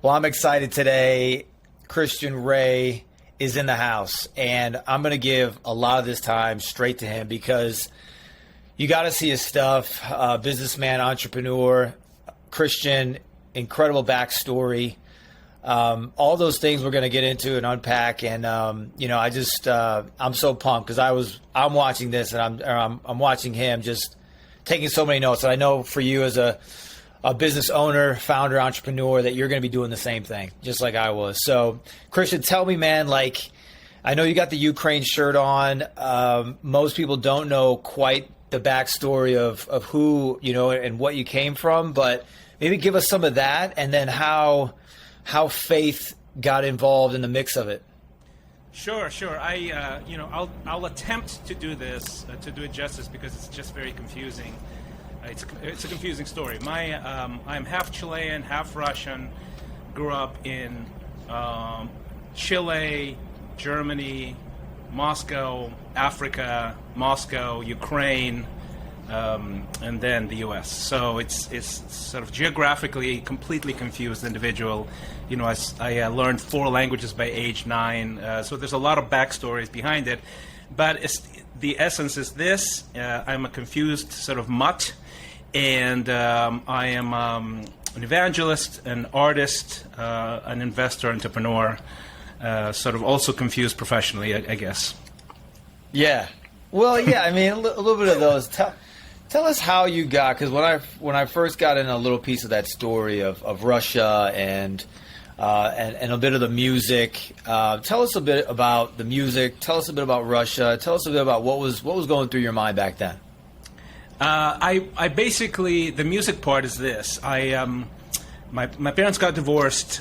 Well, I'm excited today. Christian Ray is in the house, and I'm going to give a lot of this time straight to him because you got to see his stuff. Businessman, entrepreneur, Christian, incredible backstory. All those things we're going to get into and unpack. And, I'm so pumped because I'm watching this and I'm watching him just taking so many notes. And I know for you as a business owner, founder, entrepreneur, that you're going to be doing the same thing, just like I was. So, Christian, tell me, man, I know you got the Ukraine shirt on. Most people don't know quite the backstory of who, and what you came from, but maybe give us some of that and then how faith got involved in the mix of it. Sure. I'll attempt to do this, to do it justice, because it's just very confusing. It's a confusing story. I'm half Chilean, half Russian. Grew up in Chile, Germany, Moscow, Africa, Moscow, Ukraine, and then the U.S. So it's sort of geographically completely confused individual. I learned 4 languages by age 9. So there's a lot of backstories behind it. But the essence is this. I'm a confused sort of mutt. And I am an evangelist, an artist, an investor, entrepreneur, sort of also confused professionally, I guess. Yeah. Well, yeah, I mean, a little bit of those. Tell us how you got, because when I first got in a little piece of that story of Russia and a bit of the music, tell us a bit about the music. Tell us a bit about Russia. Tell us a bit about what was going through your mind back then. I basically, the music part is this. My parents got divorced.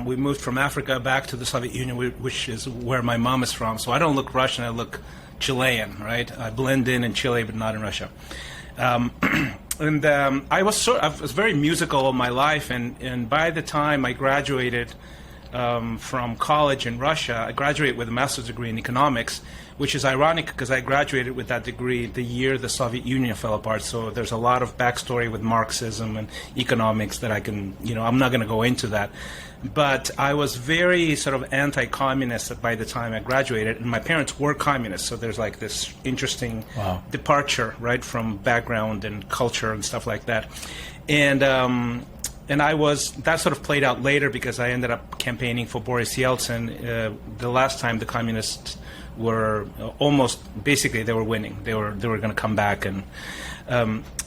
We moved from Africa back to the Soviet Union, which is where my mom is from. So I don't look Russian, I look Chilean, right? I blend in Chile, but not in Russia. I was very musical all my life, and by the time I graduated from college in Russia, I graduated with a master's degree in economics, which is ironic because I graduated with that degree the year the Soviet Union fell apart. So there's a lot of backstory with Marxism and economics that I'm not going to go into that. But I was very sort of anti-communist by the time I graduated, and my parents were communists. So there's like this interesting departure, right, from background and culture and stuff like that. And that sort of played out later because I ended up campaigning for Boris Yeltsin. The last time the communists were basically they were winning. They were going to come back, and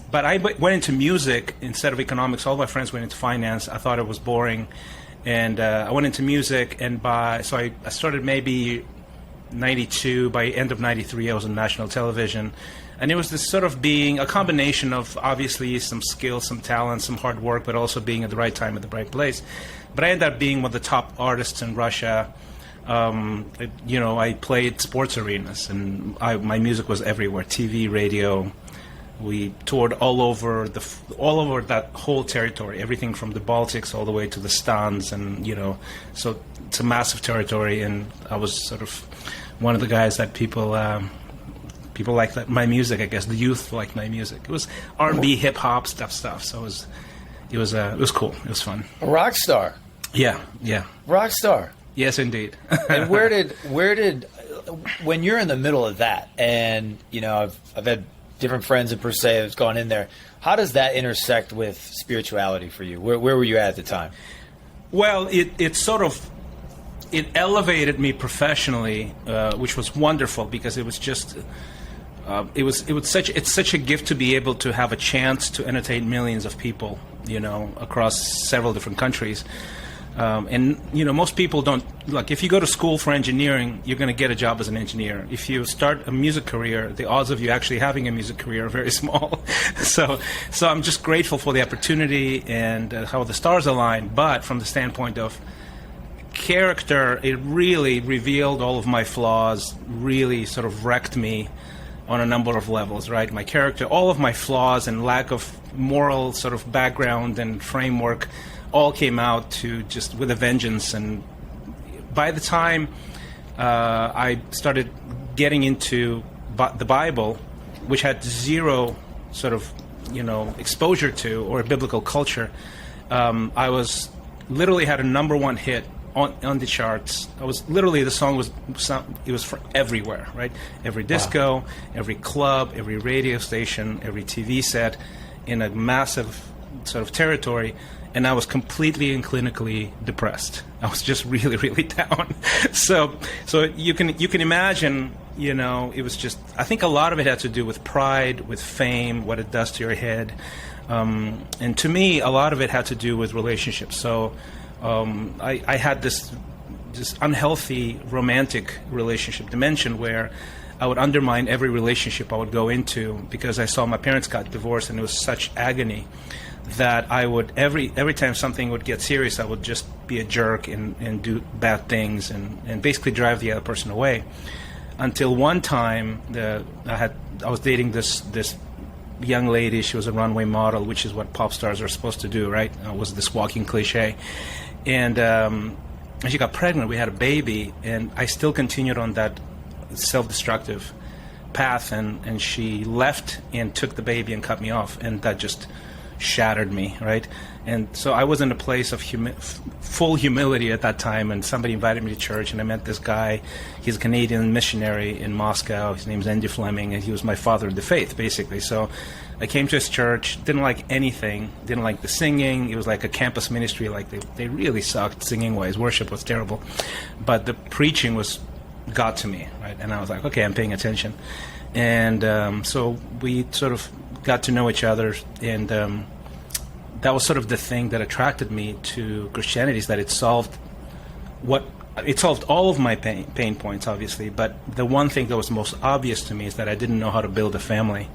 but I went into music instead of economics. All my friends went into finance. I thought it was boring, and I went into music. And I started maybe 92. By end of 93, I was on national television. And it was this sort of being a combination of obviously some skill, some talent, some hard work, but also being at the right time at the right place. But I ended up being one of the top artists in Russia. I played sports arenas, and my music was everywhere: TV, radio. We toured all over that whole territory, everything from the Baltics all the way to the Stans, and so it's a massive territory. And I was sort of one of the guys that people liked my music. I guess the youth liked my music. It was R&B, hip hop stuff. So it was cool. It was fun. A rock star. Yeah. Rock star. Yes, indeed. And where did when you're in the middle of that, and I've had different friends in per se that's gone in there. How does that intersect with spirituality for you? Where were you at the time? Well, it elevated me professionally, which was wonderful because it was just. It's such a gift to be able to have a chance to entertain millions of people, across several different countries. Most people don't, if you go to school for engineering, you're going to get a job as an engineer. If you start a music career, the odds of you actually having a music career are very small. So I'm just grateful for the opportunity and how the stars align. But from the standpoint of character, it really revealed all of my flaws, really sort of wrecked me on a number of levels, right? My character, all of my flaws and lack of moral sort of background and framework all came out to just with a vengeance. And by the time I started getting into the Bible, which had zero sort of, exposure to or biblical culture, I was literally had a #1 hit on the charts. The song was for everywhere, right? Every disco, every club, every radio station, every TV set, in a massive sort of territory. And I was completely and clinically depressed. I was just really, really down. So you can imagine, it was just, I think a lot of it had to do with pride, with fame, what it does to your head. And to me, a lot of it had to do with relationships. So I had this unhealthy romantic relationship dimension where I would undermine every relationship I would go into because I saw my parents got divorced, and it was such agony that I would, every time something would get serious, I would just be a jerk and do bad things and basically drive the other person away. Until one time, I was dating this young lady. She was a runway model, which is what pop stars are supposed to do, right? It was this walking cliche. And she got pregnant. We had a baby, and I still continued on that self-destructive path. And she left and took the baby and cut me off, and that just shattered me, right? And so I was in a place of full humility at that time, and somebody invited me to church, and I met this guy. He's a Canadian missionary in Moscow. His name's Andy Fleming, and he was my father of the faith, basically. So I came to his church, didn't like anything, didn't like the singing. It was like a campus ministry, like they really sucked singing-wise. Worship was terrible. But the preaching got to me, right? And I was like, okay, I'm paying attention. And so we sort of got to know each other, and that was sort of the thing that attracted me to Christianity, is that it solved all of my pain points, obviously, but the one thing that was most obvious to me is that I didn't know how to build a family.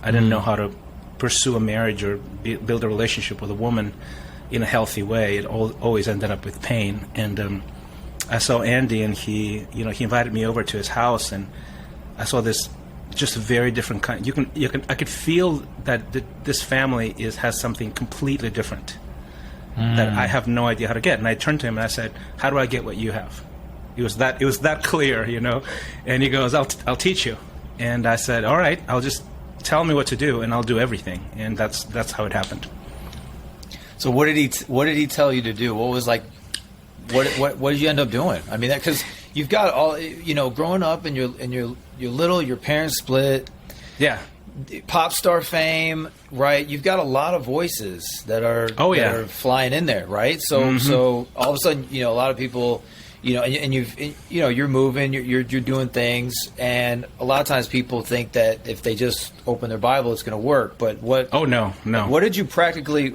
I didn't know how to pursue a marriage or build a relationship with a woman in a healthy way. It always ended up with pain. And I saw Andy, and he invited me over to his house, and I saw this just a very different kind. I could feel that this family has something completely different that I have no idea how to get. And I turned to him and I said, "How do I get what you have?" It was that clear, And he goes, "I'll teach you." And I said, "All right, I'll just tell me what to do, and I'll do everything." And that's how it happened. So what did he tell you to do? What was like? What did you end up doing? I mean, because you've got all, growing up, and you're little, your parents split. Yeah. Popstar fame, right? You've got a lot of voices that are flying in there, right? So so all of a sudden, a lot of people, and you're moving, you're doing things, and a lot of times people think that if they just open their Bible, it's going to work. But what? Oh no. What did you practically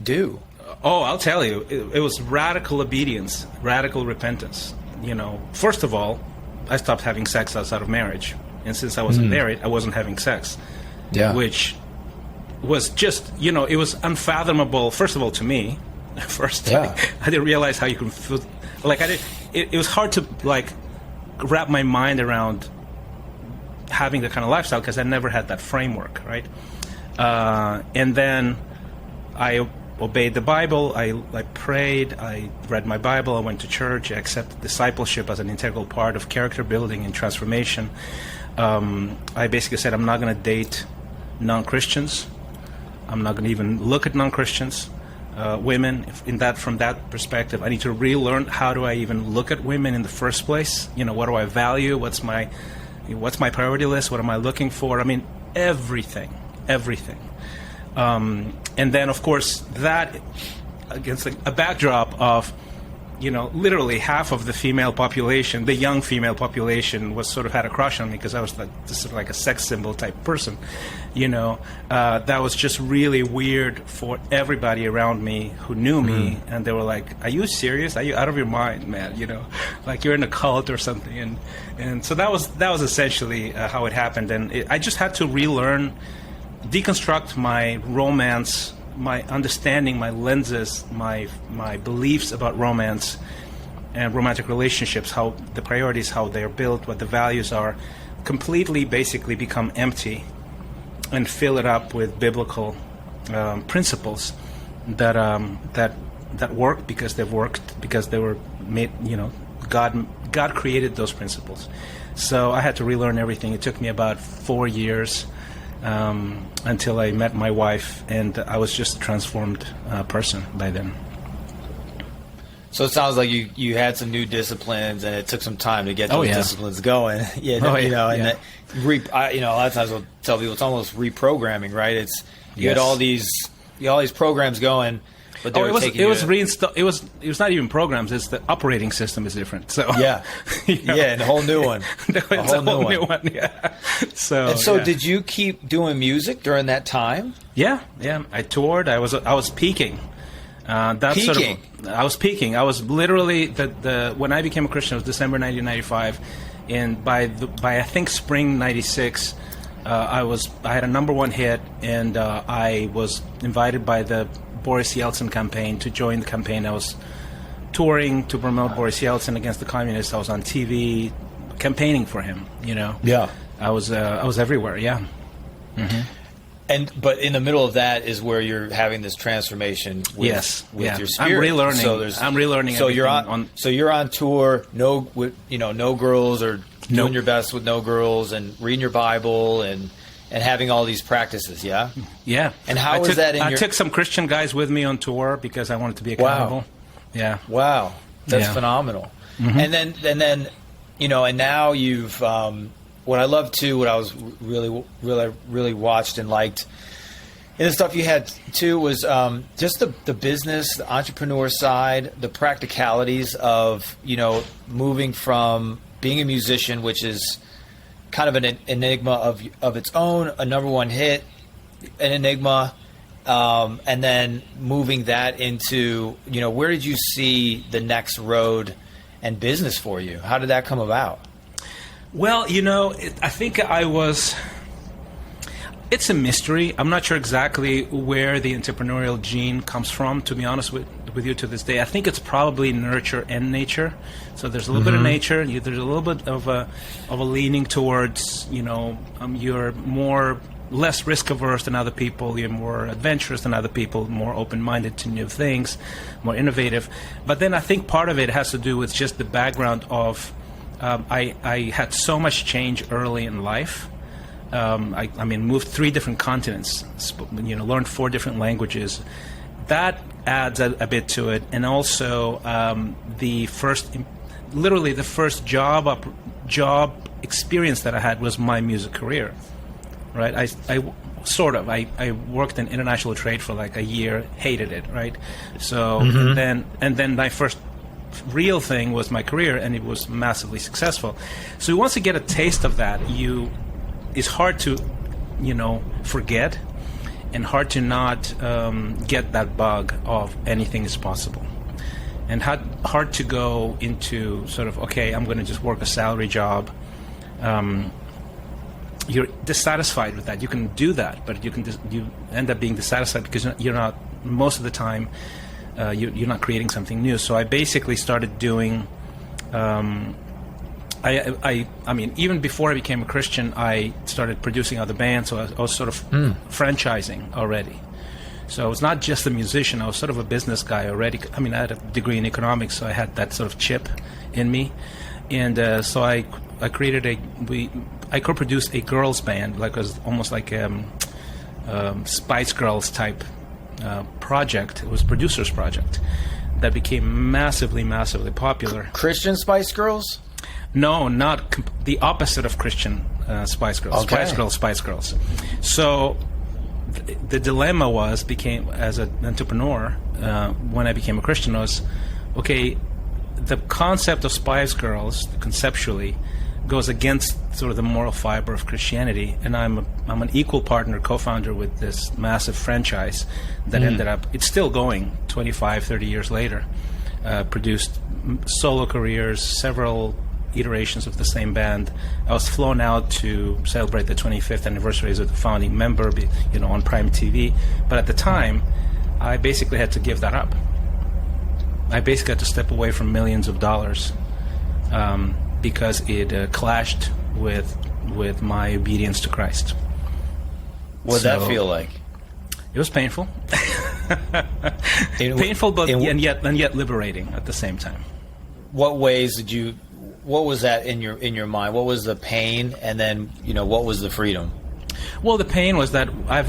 do? Oh, I'll tell you, it was radical obedience, radical repentance. First of all, I stopped having sex outside of marriage. And since I wasn't married, I wasn't having sex. Yeah. Which was just, it was unfathomable, first of all, to me. First, I didn't realize how you can feel. It was hard to, wrap my mind around having that kind of lifestyle because I never had that framework, right? And then I obeyed the Bible. I prayed. I read my Bible. I went to church. I accepted discipleship as an integral part of character building and transformation. I basically said, I'm not going to date non-Christians. I'm not going to even look at non-Christians, women. From that perspective, I need to relearn how do I even look at women in the first place. What do I value? What's my priority list? What am I looking for? I mean, everything. And then, of course, that against a backdrop of, literally half of the female population, the young female population, was sort of had a crush on me because I was like a sex symbol type person. That was just really weird for everybody around me who knew me, and they were like, "Are you serious? Are you out of your mind, man? Like you're in a cult or something." And so that was essentially how it happened, and I just had to relearn. Deconstruct my romance, my understanding, my lenses, my beliefs about romance and romantic relationships, how the priorities, how they're built, what the values are, completely basically become empty and fill it up with biblical principles that work because they've worked, because they were made, God created those principles. So I had to relearn everything. It took me about 4 years until I met my wife, and I was just a transformed person by then. So it sounds like you had some new disciplines, and it took some time to get those disciplines going. And that, a lot of times I'll tell people it's almost reprogramming, right? It's you had all these programs going, but they were taking it was not even programs. It's the operating system is different. So and a whole new one. A whole new one. Yeah. So did you keep doing music during that time? Yeah. I toured. I was peaking. Peaking. I was peaking. I was literally when I became a Christian, it was December 1995, and by I think spring '96, I had a #1 hit, and I was invited by the Boris Yeltsin campaign to join the campaign. I was touring to promote Boris Yeltsin against the communists. I was on TV campaigning for him. Yeah. I was everywhere. Yeah. Mm-hmm. But in the middle of that is where you're having this transformation with your spirit. I'm relearning. I'm relearning. So you're on tour, no girls, or doing your best with no girls, and reading your Bible and having all these practices. Yeah. Yeah. And how was that? I took some Christian guys with me on tour because I wanted to be accountable. Wow. Yeah. Wow. That's phenomenal. Mm-hmm. And then and now you've. What I love too, what I was really watched and liked, and the stuff you had too, was just the business, the entrepreneur side, the practicalities of moving from being a musician, which is kind of an enigma of its own, a #1 hit, an enigma, and then moving that into where did you see the next road and business for you? How did that come about? Well, I think it's a mystery. I'm not sure exactly where the entrepreneurial gene comes from, to be honest with you to this day. I think it's probably nurture and nature. So there's a little bit of nature, there's a little bit of a leaning towards, you're less risk averse than other people, you're more adventurous than other people, more open-minded to new things, more innovative. But then I think part of it has to do with just the background of I had so much change early in life. I moved 3 different continents, learned 4 different languages. That adds a bit to it. And also the first job experience that I had was my music career. Right? I worked in international trade for like a year, hated it, right? So and then my first real thing was my career, and it was massively successful. So once you get a taste of that, it's hard to forget, and hard to not get that bug of anything is possible, and hard to go into sort of, okay, I'm going to just work a salary job. You're dissatisfied with that. You can do that, but you end up being dissatisfied because you're not, most of the time, you're not creating something new. So I basically started doing. Even before I became a Christian, I started producing other bands. So I was sort of franchising already. So I was not just a musician. I was sort of a business guy already. I had a degree in economics, so I had that sort of chip in me. And so I created I co-produced a girls band, almost like Spice Girls type project. It was producer's project that became massively popular. Christian Spice Girls? No, not the opposite of Christian Spice Girls. Okay. Spice Girls. So the dilemma became as an entrepreneur when I became a Christian was, okay, the concept of Spice Girls conceptually goes against sort of the moral fiber of Christianity, and I'm an equal partner, co-founder with this massive franchise that ended up, it's still going 25, 30 years later, produced solo careers, several iterations of the same band. I was flown out to celebrate the 25th anniversary as a founding member, on Prime TV, but at the time, I basically had to give that up. I basically had to step away from millions of dollars because it clashed with my obedience to Christ. What did that feel like? It was painful. Painful, but and yet liberating at the same time. What ways did you? What was that in your mind? What was the pain, and then what was the freedom? Well, the pain was that I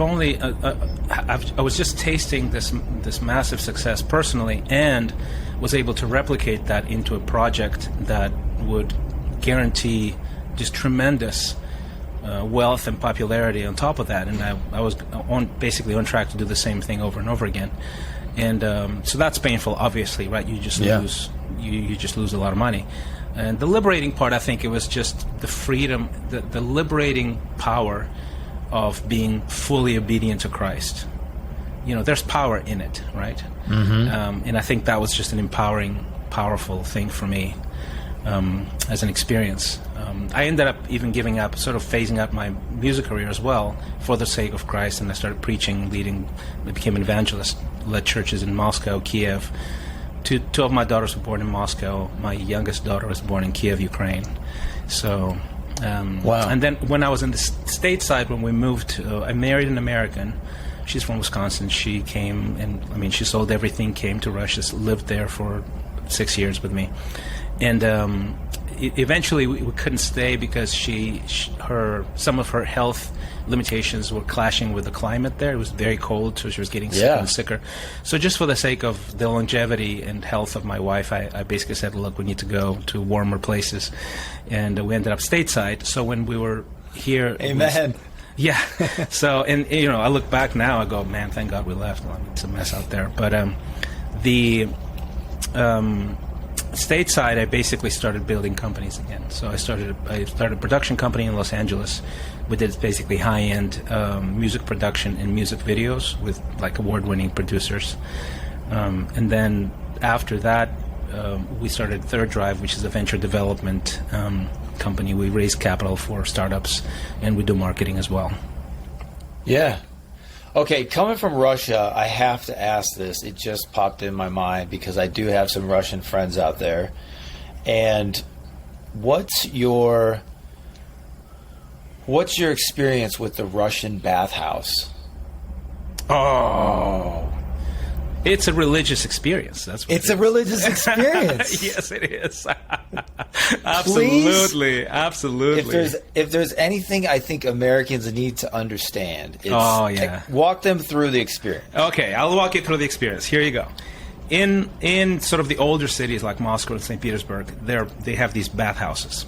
was just tasting this massive success personally, and was able to replicate that into a project that would guarantee just tremendous wealth and popularity on top of that. And I was basically on track to do the same thing over and over again. And so that's painful, obviously, right? You just lose, you just lose a lot of money. And the liberating part, I think it was just the freedom, the liberating power of being fully obedient to Christ. You know, there's power in it, right? Mm-hmm. And I think that was just an empowering, powerful thing for me as an experience. I ended up even giving up, sort of phasing out my music career as well for the sake of Christ, and I started preaching, leading. I became an evangelist, led churches in Moscow, Kiev. Two of my daughters were born in Moscow. My youngest daughter was born in Kiev, Ukraine. So, wow. And then when I was in the stateside, when we moved, I married an American. She's from Wisconsin. She came, and she sold everything, came to Russia, lived there for 6 years with me. And eventually we couldn't stay because some of her health limitations were clashing with the climate there. It was very cold, so she was getting sicker and sicker. So just for the sake of the longevity and health of my wife, I basically said, look, we need to go to warmer places. And we ended up stateside. So when we were here... Amen. Yeah. So, and I look back now, I go, man, thank God we left. It's a mess out there. But the stateside, I basically started building companies again. So I started a production company in Los Angeles. We did basically high-end music production and music videos with like award-winning producers. And then after that, we started Third Drive, which is a venture development company. We raise capital for startups, and we do marketing as well. Yeah. Okay, coming from Russia, I have to ask this. It just popped in my mind because I do have some Russian friends out there. And what's your experience with the Russian bathhouse? Oh. It's a religious experience. That's what it's a religious experience. Yes, it is. Absolutely, absolutely. If there's anything I think Americans need to understand, it's walk them through the experience. Okay, I'll walk you through the experience. Here you go. In sort of the older cities like Moscow and St. Petersburg, they have these bathhouses.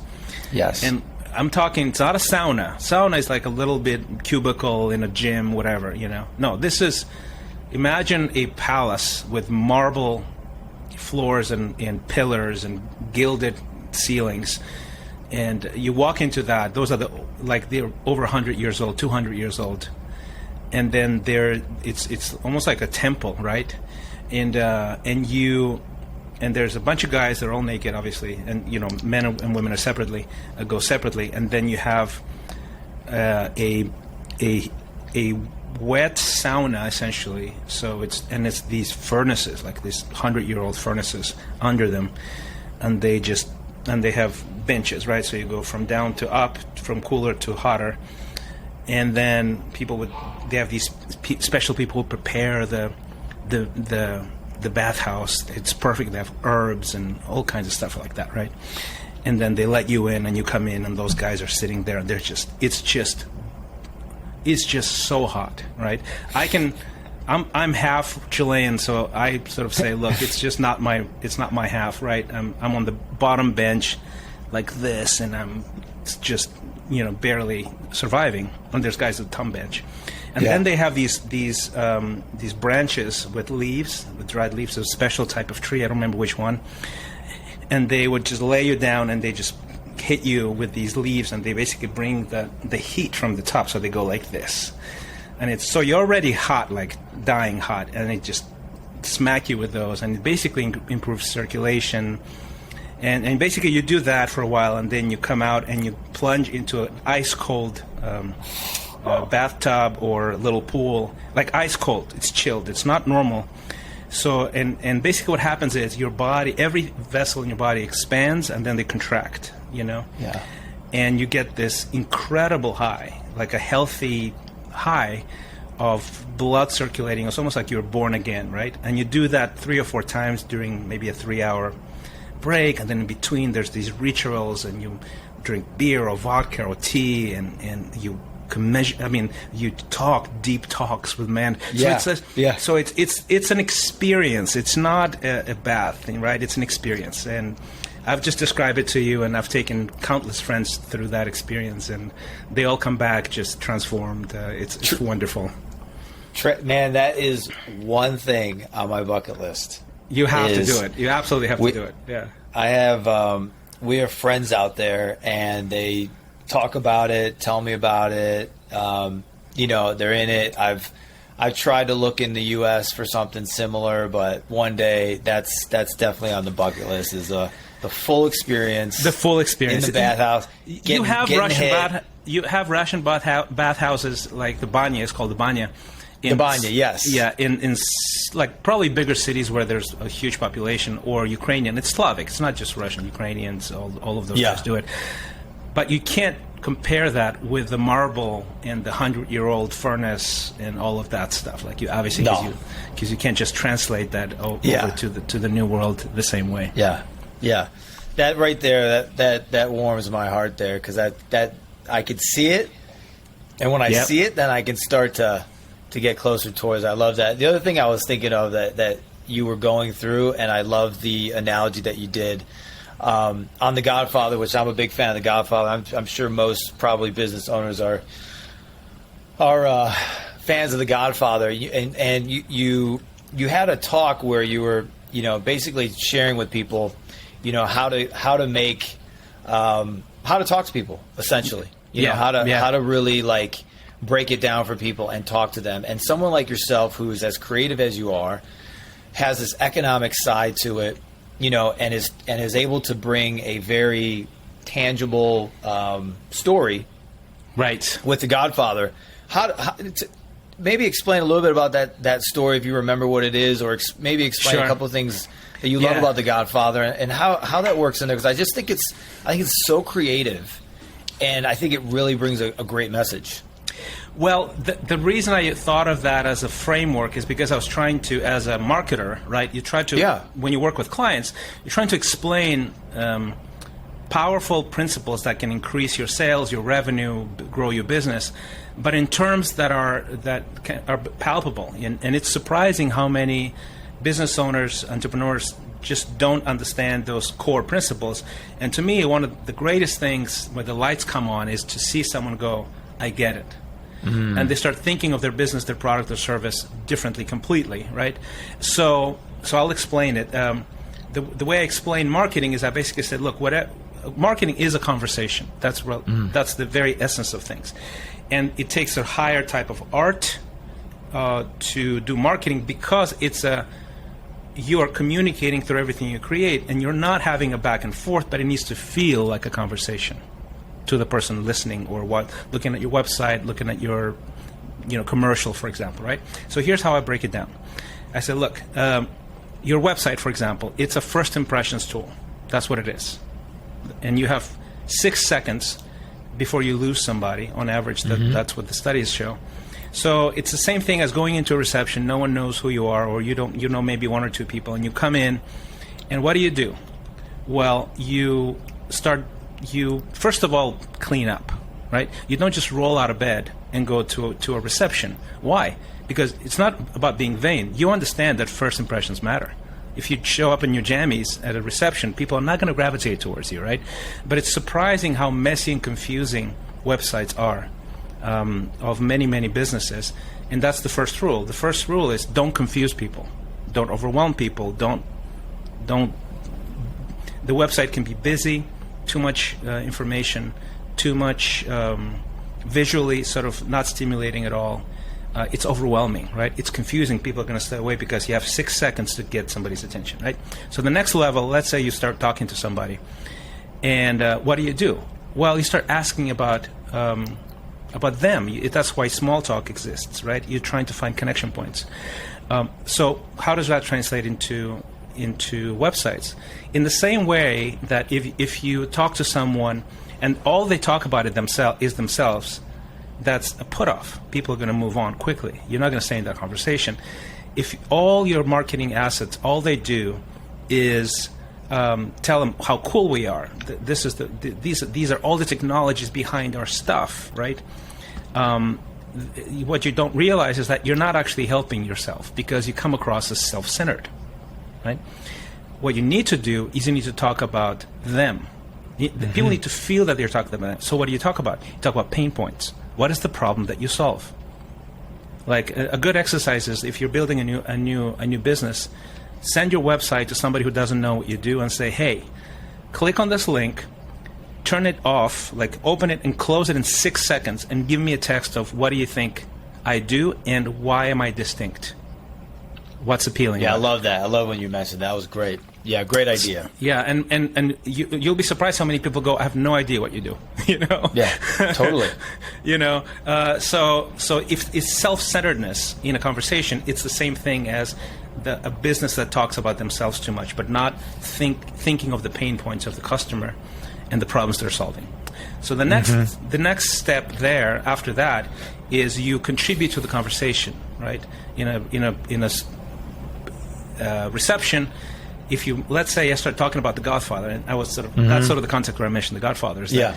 Yes. And I'm talking, it's not a sauna. Sauna is like a little bit cubicle in a gym, whatever, No, this is... Imagine a palace with marble floors and pillars and gilded ceilings, and you walk into that. Those are they're over 100 years old, 200 years old, and then it's almost like a temple, right? And there's a bunch of guys. They're all naked, obviously, and men and women are go separately, and then you have a wet sauna, essentially. So it's these furnaces, like these 100-year-old furnaces under them, and they have benches, right? So you go from down to up, from cooler to hotter, and then they have these special people who prepare the bathhouse. It's perfect. They have herbs and all kinds of stuff like that, right? And then they let you in, and you come in, and those guys are sitting there, and it's just so hot, right? I'm half Chilean, so I sort of say, look, it's not my half, right? I'm on the bottom bench like this, and I'm just barely surviving. And there's guys at the top bench, and then they have these branches with leaves, with dried leaves, a special type of tree. I don't remember which one, and they would just lay you down, and they just hit you with these leaves, and they basically bring the heat from the top, so they go like this, and so you're already hot, like dying hot, and they just smack you with those, and it basically improves circulation, and basically you do that for a while, and then you come out and you plunge into an ice cold bathtub or little pool, like ice cold. It's chilled. It's not normal. So and basically what happens is your body, every vessel in your body expands, and then they contract. Yeah. And you get this incredible high, like a healthy high of blood circulating. It's almost like you're born again, right? And you do that 3 or 4 times during maybe a 3-hour break, and then in between there's these rituals, and you drink beer or vodka or tea, and you you talk deep talks with man. Yeah. So it's an experience. It's not a bad thing, right? It's an experience, and I've just described it to you, and I've taken countless friends through that experience, and they all come back just transformed. It's wonderful. Man, that is one thing on my bucket list. You have to do it. You absolutely have to do it. Yeah. I have, we have friends out there, and they talk about it, tell me about it. They're in it. I've tried to look in the U.S. for something similar, but one day that's definitely on the bucket list, is the full experience. The full experience in the bathhouse. You have Russian bathhouses like the banya. It's called the banya. The banya, yes. Yeah, in like probably bigger cities where there's a huge population, or Ukrainian. It's Slavic. It's not just Russian. Ukrainians, all of those guys do it. But you can't compare that with the marble and the 100-year-old furnace and all of that stuff. Like, you obviously, because you can't just translate that over to the new world the same way. Yeah. That right there, that warms my heart there, because that I could see it, and when I see it, then I can start to get closer towards it. I love that. The other thing I was thinking of that you were going through, and I love the analogy that you did on The Godfather, which I'm a big fan of The Godfather. I'm sure most probably business owners are fans of The Godfather. And you had a talk where you were basically sharing with people how to talk to people, essentially. How to really like break it down for people and talk to them. And someone like yourself, who is as creative as you are, has this economic side to it, and is able to bring a very tangible story, right, with The Godfather. Maybe explain a little bit about that story, if you remember what it is, or maybe explain a couple of things that you love about The Godfather, and how that works in there. Because I think it's so creative, and I think it really brings a great message. Well, the reason I thought of that as a framework is because I was trying to, as a marketer, right? You try to, when you work with clients, you're trying to explain powerful principles that can increase your sales, your revenue, grow your business, but in terms that are palpable. And it's surprising how many business owners, entrepreneurs, just don't understand those core principles. And to me, one of the greatest things where the lights come on is to see someone go, I get it. And they start thinking of their business, their product, or service differently completely, right? So I'll explain it. The way I explain marketing is I basically said, look, marketing is a conversation. That's the very essence of things. And it takes a higher type of art to do marketing, because you are communicating through everything you create, and you're not having a back and forth, but it needs to feel like a conversation to the person listening, or looking at your website, looking at your commercial, for example, right? So here's how I break it down. I said, look, your website, for example, it's a first impressions tool. That's what it is. And you have 6 seconds before you lose somebody on average. That's what the studies show. So it's the same thing as going into a reception. No one knows who you are, or you know maybe one or two people, and you come in, and what do? Well, you first of all clean up, right? You don't just roll out of bed and go to a reception. Why? Because it's not about being vain. You understand that first impressions matter. If you show up in your jammies at a reception, people are not going to gravitate towards you, right? But it's surprising how messy and confusing websites are of many, many businesses. And that's the first rule. The first rule is don't confuse people. Don't overwhelm people. Don't. The website can be busy, too much information, too much visually sort of not stimulating at all. It's overwhelming, right? It's confusing. People are going to stay away because you have 6 seconds to get somebody's attention, right? So the next level, let's say you start talking to somebody, and what do? Well, you start asking about them. That's why small talk exists, right? You're trying to find connection points. So how does that translate into websites? In the same way that if you talk to someone and all they talk about is themselves, that's a put-off. People are going to move on quickly. You're not going to stay in that conversation. If all your marketing assets, all they do is tell them how cool we are. These are all the technologies behind our stuff, right? what you don't realize is that you're not actually helping yourself because you come across as self-centered, right? What you need to do is you need to talk about them. People need to feel that they're talking about them. So what do you talk about? You talk about pain points. What is the problem that you solve? Like a good exercise is if you're building a new business, send your website to somebody who doesn't know what you do and say, hey, click on this link, turn it off, like open it and close it in 6 seconds and give me a text of what do you think I do and why am I distinct? What's appealing? Yeah, I love that. I love when you mentioned that. That was great. Yeah, great idea. Yeah, and you'll be surprised how many people go, I have no idea what you do. You know? Yeah, totally. You know, so if it's self-centeredness in a conversation, it's the same thing as a business that talks about themselves too much, but not thinking of the pain points of the customer and the problems they're solving. So the next step there after that is you contribute to the conversation, right? In a reception. If you, let's say I start talking about The Godfather, and I was that's sort of the context where I mentioned The Godfather. Is that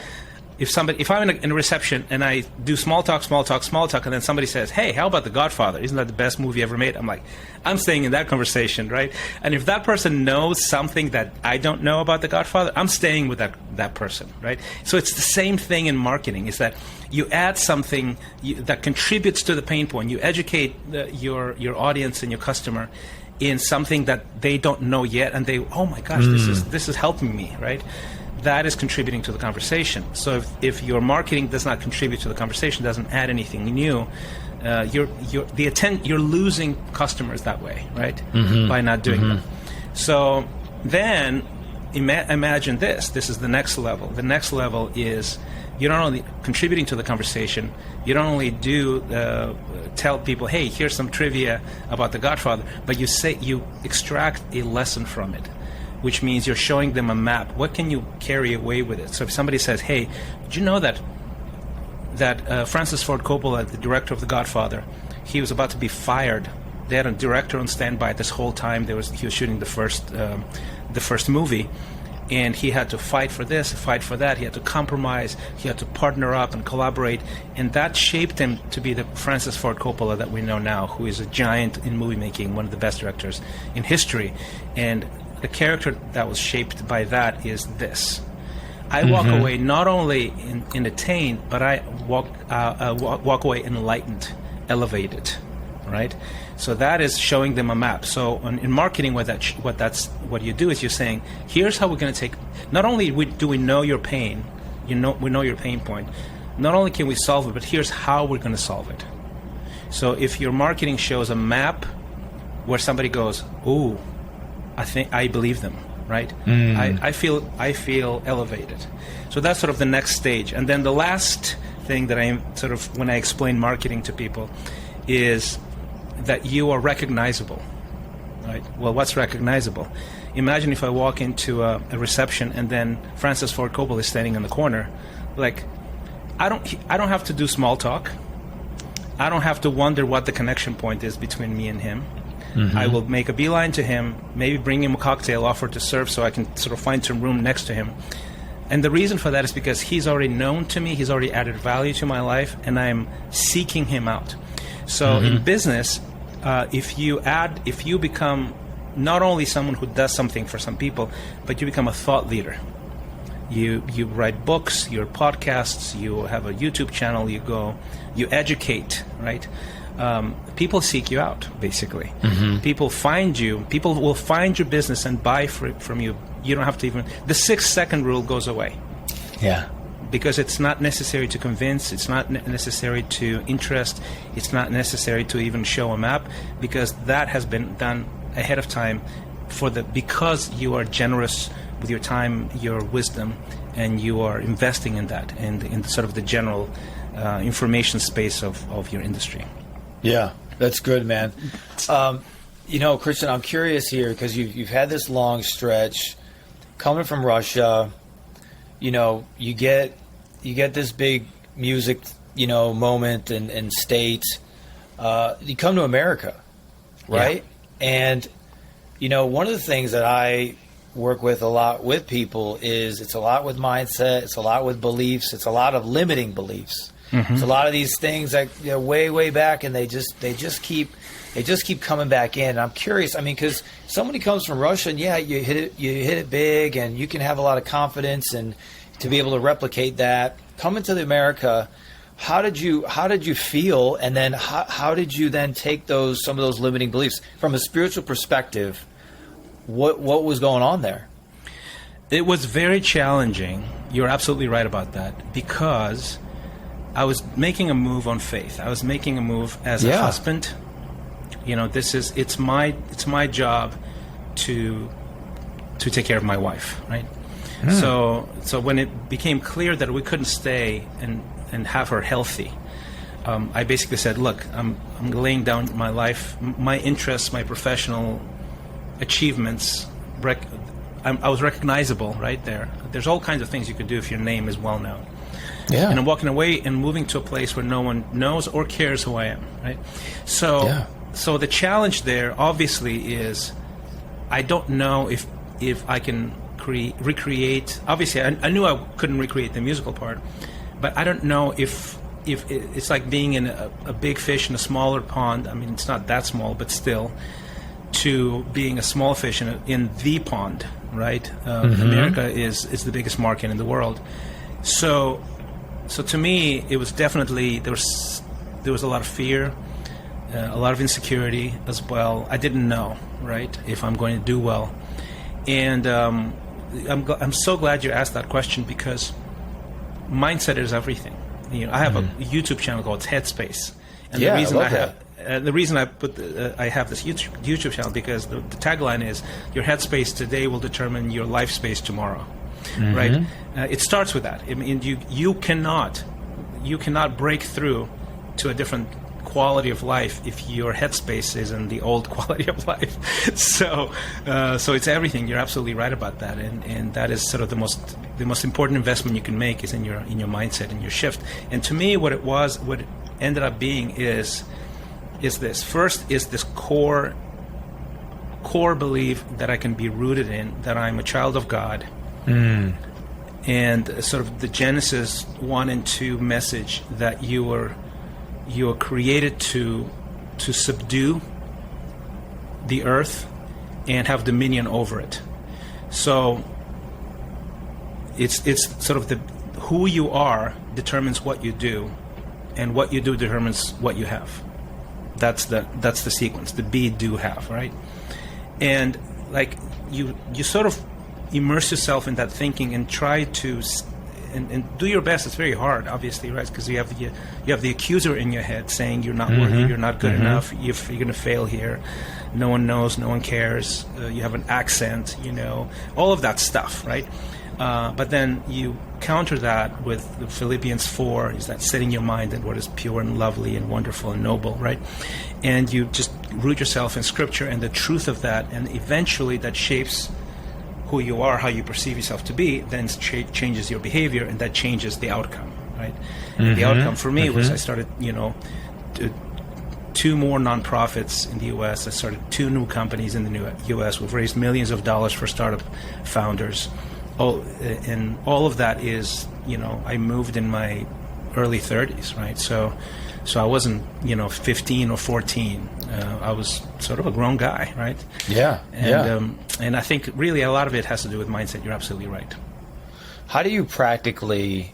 if I'm in a reception and I do small talk, and then somebody says, hey, how about The Godfather? Isn't that the best movie ever made? I'm like, I'm staying in that conversation, right? And if that person knows something that I don't know about The Godfather, I'm staying with that person, right? So it's the same thing in marketing, is that you add something that contributes to the pain point. You educate your audience and your customer in something that they don't know yet, and they, oh my gosh, this is helping me, right? That is contributing to the conversation. So if your marketing does not contribute to the conversation, doesn't add anything new, you're losing customers that way, right? By not doing that. So then imagine this. This is the next level. The next level is you're not only contributing to the conversation, you don't only tell people, hey, here's some trivia about The Godfather, but you extract a lesson from it, which means you're showing them a map. What can you carry away with it? So if somebody says, hey, did you know that Francis Ford Coppola, the director of The Godfather, he was about to be fired. They had a director on standby this whole time. He was shooting the first movie, and he had to fight for this, fight for that. He had to compromise. He had to partner up and collaborate, and that shaped him to be the Francis Ford Coppola that we know now, who is a giant in movie making, one of the best directors in history. And the character that was shaped by that is this. I walk away not only entertained, but I walk away enlightened, elevated, right? So that is showing them a map. So in marketing, what you do is you're saying, here's how we're going to take. Not only do we know your pain, we know your pain point. Not only can we solve it, but here's how we're going to solve it. So if your marketing shows a map where somebody goes, ooh, I think I believe them, right? I feel elevated. So that's sort of the next stage. And then the last thing that when I explain marketing to people is that you are recognizable, right? Well, what's recognizable? Imagine if I walk into a reception and then Francis Ford Coppola is standing in the corner. Like, I don't have to do small talk. I don't have to wonder what the connection point is between me and him. I will make a beeline to him, maybe bring him a cocktail, offer to serve so I can sort of find some room next to him. And the reason for that is because he's already known to me, he's already added value to my life, and I'm seeking him out. So in business, if you become not only someone who does something for some people, but you become a thought leader. You write books, your podcasts, you have a YouTube channel, you educate, right? People seek you out, basically. People find you. People will find your business and buy from you. You don't have to even. The 6-second rule goes away. Yeah. Because it's not necessary to convince. It's not necessary to interest. It's not necessary to even show a map, because that has been done ahead of time because you are generous with your time, your wisdom, and you are investing in that and in sort of the general information space of your industry. Yeah, that's good, man. Christian, I'm curious here because you've had this long stretch coming from Russia. You get this big music, moment and state. You come to America, right? Yeah. And one of the things that I work with a lot with people is it's a lot with mindset, it's a lot with beliefs, it's a lot of limiting beliefs. So a lot of these things that way back, and they just keep coming back in. And I'm curious. I mean, because somebody comes from Russia, and you hit it big, and you can have a lot of confidence, and to be able to replicate that. Coming to America, how did you feel, and then how did you then take some of those limiting beliefs from a spiritual perspective? What was going on there? It was very challenging. You're absolutely right about that, because I was making a move on faith. I was making a move as a husband. It's my job to take care of my wife, right? So when it became clear that we couldn't stay and have her healthy, I basically said, look, I'm laying down my life, my interests, my professional achievements. I was recognizable right there. There's all kinds of things you could do if your name is well known. Yeah. And I'm walking away and moving to a place where no one knows or cares who I am, right? So the challenge there obviously is, I don't know if I can recreate. Obviously, I knew I couldn't recreate the musical part, but I don't know if it's like being in a big fish in a smaller pond. I mean, it's not that small, but still, to being a small fish in the pond, right? America is the biggest market in the world. So to me, it was definitely, there was a lot of fear, a lot of insecurity as well. I didn't know, right, if I'm going to do well. And I'm so glad you asked that question, because mindset is everything. I have a YouTube channel called Headspace, and the reason I have this YouTube channel, because the tagline is, your headspace today will determine your life space tomorrow. Right? It starts with that. I mean, you cannot break through to a different quality of life if your headspace is in the old quality of life. So it's everything. You're absolutely right about that, and that is sort of the most important investment you can make is in your mindset and your shift. And to me, what it ended up being is this. First is this core belief that I can be rooted in, that I'm a child of God. And sort of the Genesis 1 and 2 message that you are created to subdue the earth and have dominion over it. So it's sort of who you are determines what you do, and what you do determines what you have. That's the sequence, the be, do, have, right? And like you sort of immerse yourself in that thinking and try to and do your best. It's very hard, obviously, right? Because you have the accuser in your head saying you're not worthy, you're not good enough, you're going to fail here, no one knows, no one cares, you have an accent, all of that stuff, right? But then you counter that with the Philippians 4, is that setting your mind in what is pure and lovely and wonderful and noble, right? And you just root yourself in Scripture and the truth of that, and eventually that shapes who you are, how you perceive yourself to be, then changes your behavior, and that changes the outcome, right? And the outcome for me was I started, 2 more nonprofits in the U.S. I started 2 new companies in the U.S. We've raised millions of dollars for startup founders. And all of that is, I moved in my early 30s, right? So I wasn't, 15 or 14. I was sort of a grown guy, right? Yeah. And I think really a lot of it has to do with mindset. You're absolutely right. How do you practically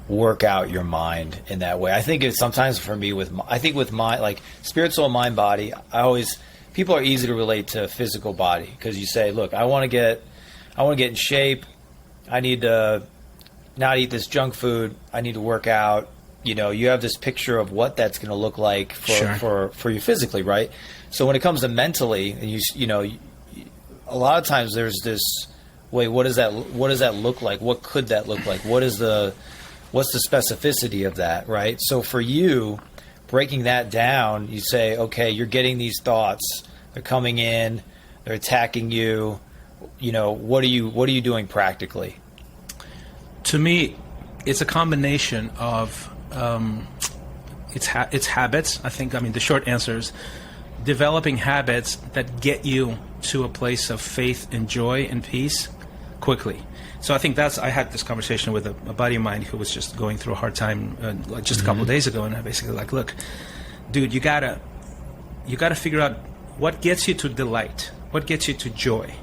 work out your mind in that way? I think it's sometimes for me with my like spirit, soul, mind, body. People are easy to relate to physical body, because you say, look, I want to get in shape. I need to not eat this junk food. I need to work out. You have this picture of what that's going to look like for you physically, right? So when it comes to mentally, and a lot of times there's this, wait, what does that look like? What could that look like? What's the specificity of that, right? So for you, breaking that down, you say, okay, you're getting these thoughts, they're coming in, they're attacking you. What are you doing practically? To me, it's a combination of it's habits. I think, the short answer is developing habits that get you to a place of faith and joy and peace quickly. So I think I had this conversation with a buddy of mine who was just going through a hard time just a couple of days ago, and I basically like, look, dude, you gotta figure out what gets you to delight, what gets you to joy,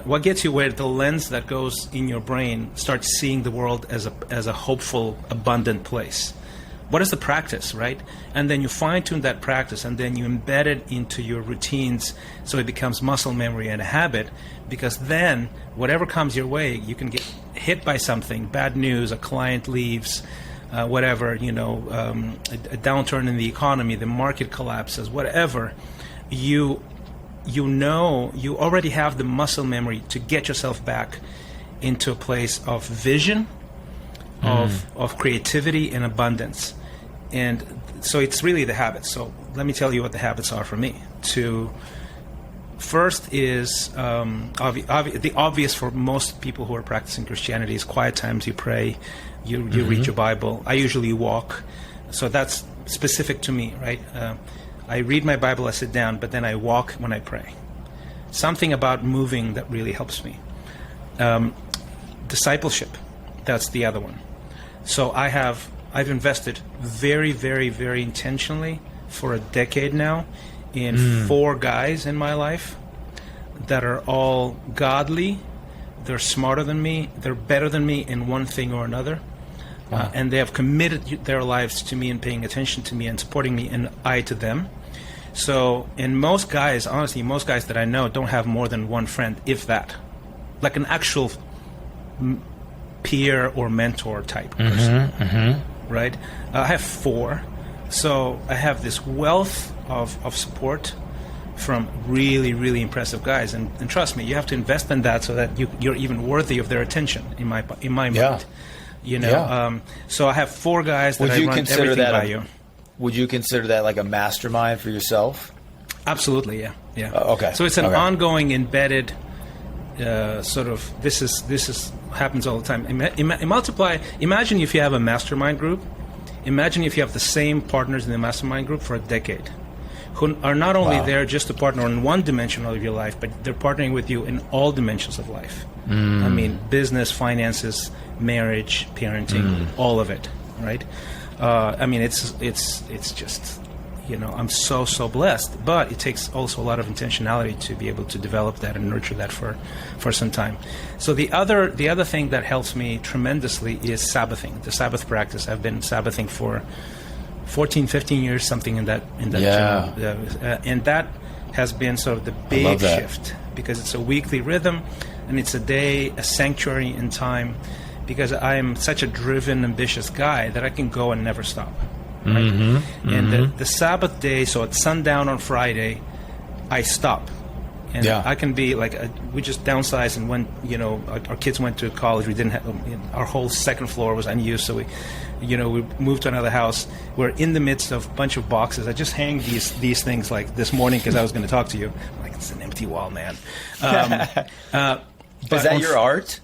what gets you where the lens that goes in your brain starts seeing the world as a hopeful, abundant place. What is the practice, right? And then you fine-tune that practice, and then you embed it into your routines so it becomes muscle memory and a habit, because then whatever comes your way, you can get hit by something, bad news, a client leaves, whatever, a downturn in the economy, the market collapses, whatever, you already have the muscle memory to get yourself back into a place of vision, of creativity and abundance. And so it's really the habits. So let me tell you what the habits are for me. First is the obvious for most people who are practicing Christianity is quiet times. You pray, you read your Bible. I usually walk, so that's specific to me, right? I read my Bible, I sit down, but then I walk when I pray. Something about moving that really helps me. Discipleship, that's the other one. So I've invested very, very, very intentionally for a decade now in 4 guys in my life that are all godly. They're smarter than me. They're better than me in one thing or another. Wow. And they have committed their lives to me and paying attention to me and supporting me, and I to them. So, and most guys that I know don't have more than one friend, if that. Like an actual peer or mentor type person. Right? I have 4. So I have this wealth of support from really, really impressive guys. And trust me, you have to invest in that so that you're even worthy of their attention, in my mind. So I have 4 guys that I run everything by you. Would you consider that like a mastermind for yourself? Absolutely, yeah. Okay. So it's an ongoing, embedded sort of. This is happens all the time. Imagine if you have a mastermind group. Imagine if you have the same partners in the mastermind group for a decade, who are not only there just to partner in one dimension of your life, but they're partnering with you in all dimensions of life. I mean, business, finances, marriage, parenting, all of it, right? I mean, it's just, I'm so blessed. But it takes also a lot of intentionality to be able to develop that and nurture that for some time. So the other thing that helps me tremendously is Sabbathing, the Sabbath practice. I've been Sabbathing for 14, 15 years, something in that general, and that has been sort of the big shift, because it's a weekly rhythm, and it's a sanctuary in time, because I am such a driven, ambitious guy that I can go and never stop. Right? And the Sabbath day, so at sundown on Friday, I stop. And I can be like, we just downsized, and when, our kids went to college, we didn't have, our whole second floor was unused, so we moved to another house. We're in the midst of a bunch of boxes. I just hang these things like this morning because I was going to talk to you. I'm like, it's an empty wall, man. Is that your art?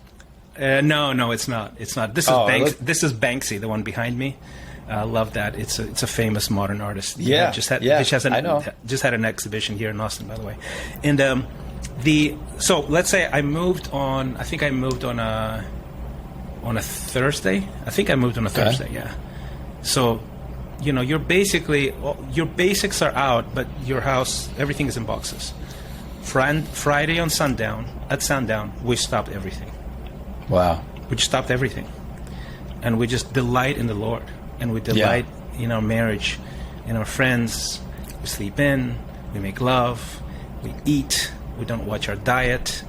No, it's not. It's not. This is This is Banksy, the one behind me. I love that. It's a famous modern artist. Just had an exhibition here in Austin, by the way. And so let's say I moved on. I think I moved on a Thursday. I think I moved on a Thursday. Yeah. So, your basics are out, but your house, everything is in boxes. Friday at sundown, we stopped everything. Wow. We just stopped everything, and we just delight in the Lord. And we delight in our marriage, in our friends. We sleep in, we make love, we eat, we don't watch our diet.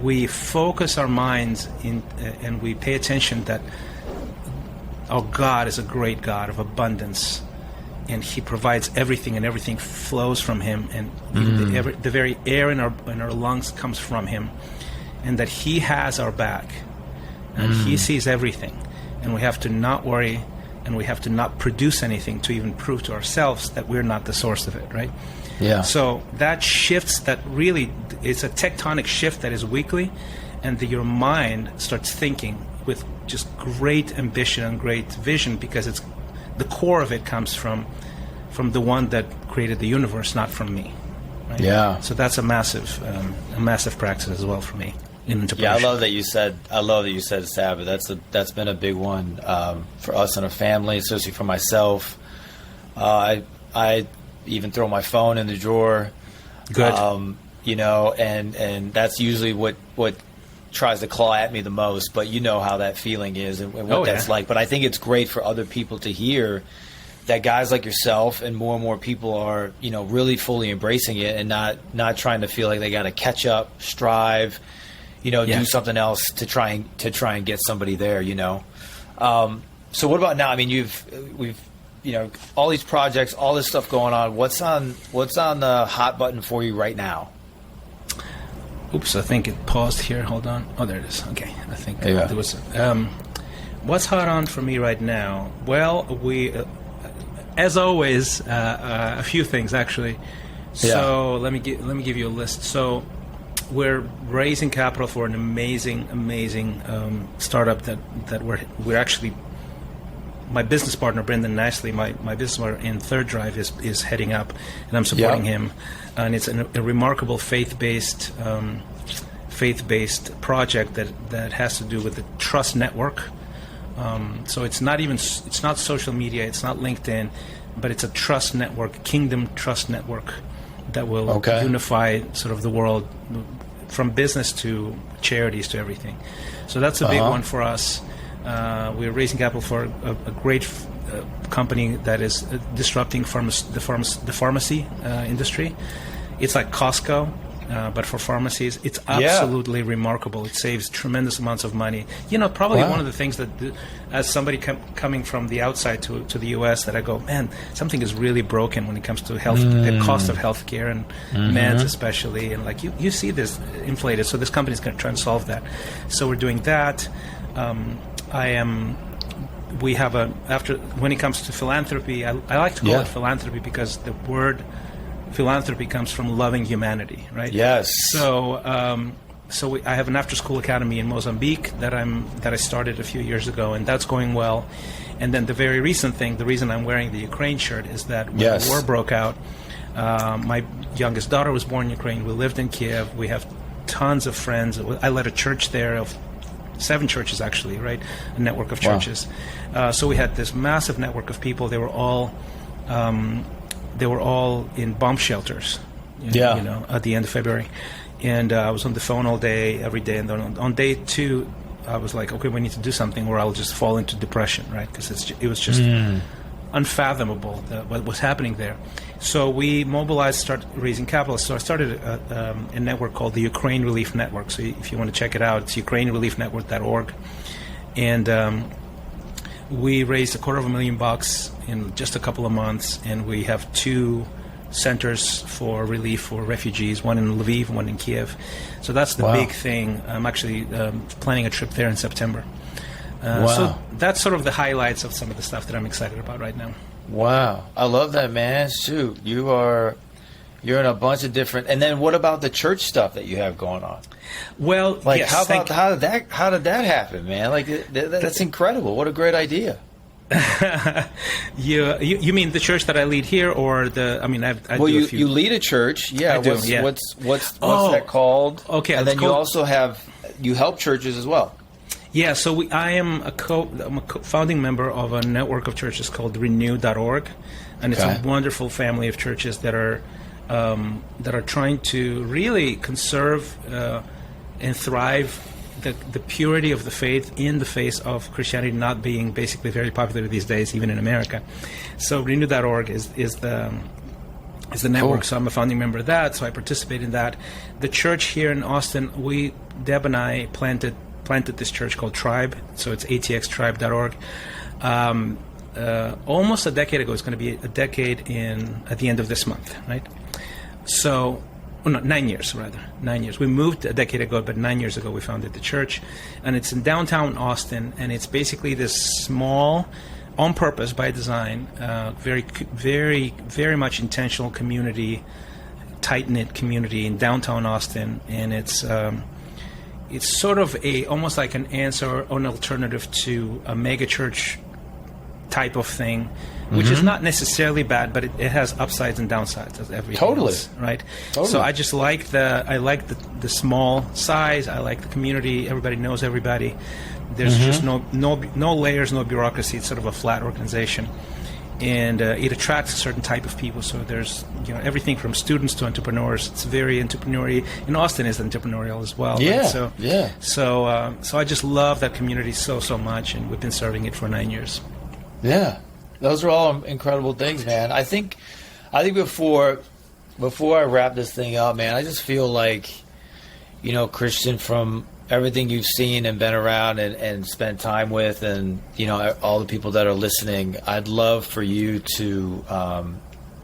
We focus our minds and we pay attention that our God is a great God of abundance, and He provides everything, and everything flows from Him, and the very air in our lungs comes from Him, and that He has our back, and He sees everything. And we have to not worry, and we have to not produce anything to even prove to ourselves that we're not the source of it, right? Yeah. So that shifts, that really, it's a tectonic shift that is weekly, and your mind starts thinking with just great ambition and great vision, because it's the core of it comes from the one that created the universe, not from me. Right? Yeah. So that's a massive practice as well for me. in entrepreneurship. Yeah, I love that you said Sabbath. That's been a big one for us in a family, especially for myself. I even throw my phone in the drawer. Good. And that's usually what tries to claw at me the most. But you know how that feeling is and what that's like. But I think it's great for other people to hear that guys like yourself and more people are, really fully embracing it and not trying to feel like they got to catch up, strive, do something else to try and get somebody there, So what about now? I mean, we've all these projects, all this stuff going on. What's on the hot button for you right now? Oops, I think it paused here. Hold on. Oh, there it is. Okay. I think there was. What's hot on for me right now? Well, we, as always, a few things actually. So let me give you a list. So we're raising capital for an amazing startup that we're actually. My business partner Brendan Nicely, my business partner in Third Drive is heading up, and I'm supporting him. And it's a remarkable faith-based project that has to do with the Trust Network. So it's not social media, it's not LinkedIn, but it's a trust network, Kingdom Trust Network, that will unify sort of the world from business to charities to everything. So that's a big one for us. We're raising capital for a great company that is disrupting the pharmacy industry. It's like Costco, but for pharmacies. It's absolutely remarkable. It saves tremendous amounts of money. Probably one of the things that, as somebody coming from the outside to the U.S., that I go, man, something is really broken when it comes to health, the cost of healthcare and meds especially. And like you see this inflated. So this company is going to try and solve that. So we're doing that. We have when it comes to philanthropy, I like to call it philanthropy because the word philanthropy comes from loving humanity, right? Yes. So, I have an after-school academy in Mozambique that I started a few years ago, and that's going well. And then the very recent thing, the reason I'm wearing the Ukraine shirt is that when the war broke out, my youngest daughter was born in Ukraine. We lived in Kiev. We have tons of friends. I led a church there of 7 churches actually, right? A network of churches. So we had this massive network of people. They were all in bomb shelters. At the end of February, and I was on the phone all day, every day. And then on day 2, I was like, okay, we need to do something, or I'll just fall into depression, right? Because it was just unfathomable what was happening there. So we mobilized, started raising capital. So I started a network called the Ukraine Relief Network. So if you want to check it out, it's ukrainereliefnetwork.org. And we raised $250,000 in just a couple of months, and we have 2 centers for relief for refugees, one in Lviv, one in Kiev. So that's the big thing. I'm actually planning a trip there in September. So that's sort of the highlights of some of the stuff that I'm excited about right now. Wow. I love that, man. Shoot, you're in a bunch of different. And then what about the church stuff that you have going on? Well, like yes, how did that happen, man? Like that's incredible. What a great idea. You mean the church that I lead here, or the? I mean, I do a few. You lead a church, yeah. I do, What's that called? Okay, and then you also you help churches as well. Yeah, so I am I'm a founding member of a network of churches called Renew.org, and it's a wonderful family of churches that are trying to really conserve and thrive the purity of the faith in the face of Christianity not being basically very popular these days, even in America. So Renew.org is the network. So I'm a founding member of that. So I participate in that. The church here in Austin, Deb and I planted this church called Tribe. So it's atxtribe.org. Almost a decade ago. It's going to be a decade at the end of this month, right? So. Well, no, 9 years, rather. 9 years. We moved a decade ago, but 9 years ago we founded the church. And it's in downtown Austin, and it's basically this small, on purpose, by design, very, very, very much intentional community, tight-knit community in downtown Austin. And it's sort of almost like an answer or an alternative to a mega church type of thing, which is not necessarily bad, but it has upsides and downsides as everything Totally. else, right? Totally. So I just like the small size. I like the community. Everybody knows everybody. There's just no layers, no bureaucracy. It's sort of a flat organization. And it attracts a certain type of people. So there's everything from students to entrepreneurs. It's very entrepreneurial. And Austin is entrepreneurial as well. Yeah, right? So I just love that community so much, and we've been serving it for 9 years. Yeah, those are all incredible things, man. I think before I wrap this thing up, man, I just feel like, Christian, from everything you've seen and been around and spent time with, and all the people that are listening, I'd love for you to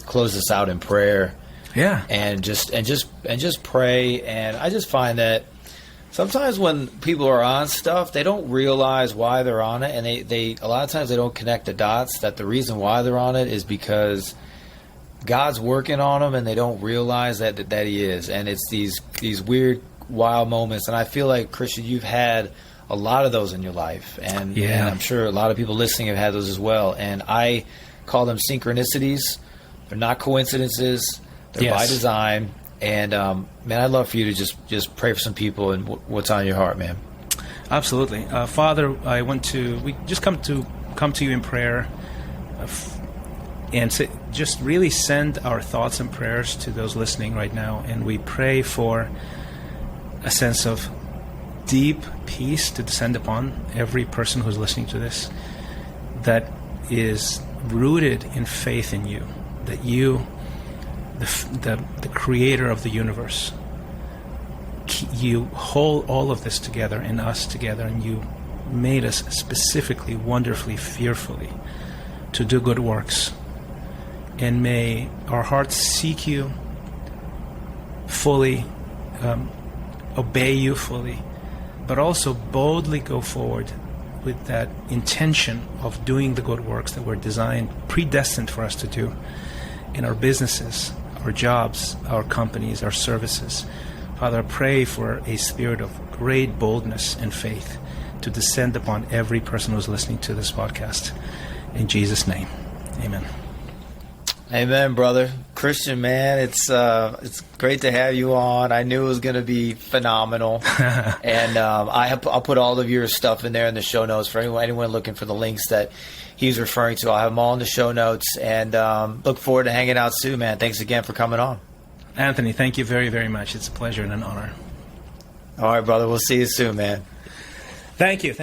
close this out in prayer. Yeah. And just pray. And I just find that sometimes when people are on stuff, they don't realize why they're on it, and they a lot of times they don't connect the dots that the reason why they're on it is because God's working on them, and they don't realize that He is. And it's these weird, wild moments. And I feel like, Christian, you've had a lot of those in your life, and I'm sure a lot of people listening have had those as well. And I call them synchronicities. They're not coincidences. They're by design. And man, I'd love for you to just pray for some people and what's on your heart, man. Absolutely. Father, we just come to you in prayer, and just really send our thoughts and prayers to those listening right now. And we pray for a sense of deep peace to descend upon every person who's listening to this, that is rooted in faith in you, that you, the creator of the universe, you hold all of this together and us together, and you made us specifically, wonderfully, fearfully to do good works. And may our hearts seek you fully, obey you fully, but also boldly go forward with that intention of doing the good works that were predestined for us to do in our businesses, our jobs, our companies, our services. Father, I pray for a spirit of great boldness and faith to descend upon every person who's listening to this podcast. In Jesus' name, amen. Amen, brother. Christian, man, it's great to have you on. I knew it was going to be phenomenal. And I'll put all of your stuff in there in the show notes for anyone looking for the links that he's referring to. I'll have them all in the show notes, and look forward to hanging out soon, man. Thanks again for coming on. Anthony, thank you very, very much. It's a pleasure and an honor. All right, brother. We'll see you soon, man. Thank you.